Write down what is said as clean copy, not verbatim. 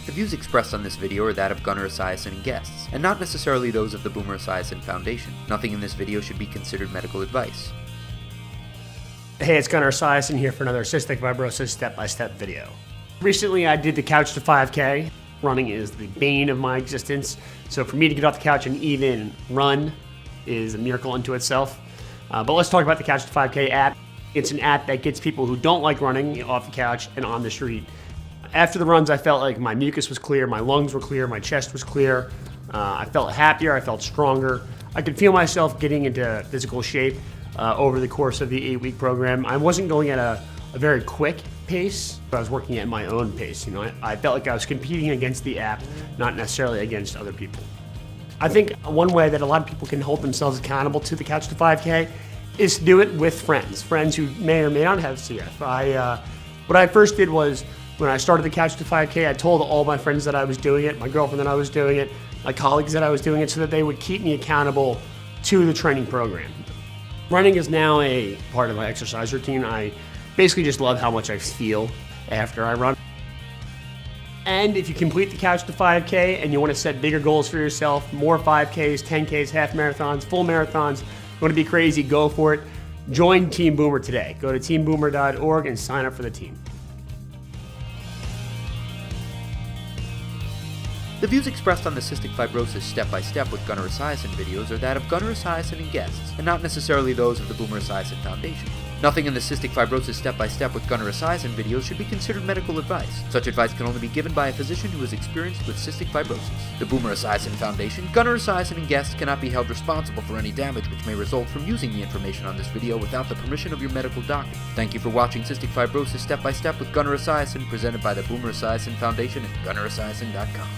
The views expressed on this video are that of Gunnar Esiason and guests, and not necessarily those of the Gunnar Esiason Foundation. Nothing in this video should be considered medical advice. Hey, it's Gunnar Esiason here for another Cystic Fibrosis step-by-step video. Recently I did the couch to 5K. Running is the bane of my existence, so for me to get off the couch and even run is a miracle unto itself. But let's talk about the Couch to 5K app. It's an app that gets people who don't like running off the couch and on the street. After the runs, I felt like my mucus was clear, my lungs were clear, my chest was clear. I felt happier, I felt stronger. I could feel myself getting into physical shape over the course of the 8-week program. I wasn't going at a very quick pace, but I was working at my own pace. I felt like I was competing against the app, not necessarily against other people. I think one way that a lot of people can hold themselves accountable to the Couch to 5K is to do it with friends who may or may not have CF. What I first did was, when I started the Couch to 5K, I told all my friends that I was doing it, my girlfriend that I was doing it, my colleagues that I was doing it, so that they would keep me accountable to the training program. Running is now a part of my exercise routine. I basically just love how much I feel after I run. And if you complete the Couch to 5K and you want to set bigger goals for yourself, more 5Ks, 10Ks, half marathons, full marathons, you want to be crazy, go for it. Join Team Boomer today. Go to teamboomer.org and sign up for the team. The views expressed on the Cystic Fibrosis step-by-step with Gunnar Esiason videos are that of Gunnar Esiason and guests, and not necessarily those of the Gunnar Esiason Foundation. Nothing in the Cystic Fibrosis step-by-step with Gunnar Esiason videos should be considered medical advice. Such advice can only be given by a physician who is experienced with cystic fibrosis. The Gunnar Esiason Foundation, Gunnar Esiason and guests cannot be held responsible for any damage which may result from using the information on this video without the permission of your medical doctor. Thank you for watching Cystic Fibrosis step-by-step with Gunnar Esiason, presented by the Gunnar Esiason Foundation at GunnarEsiason.com.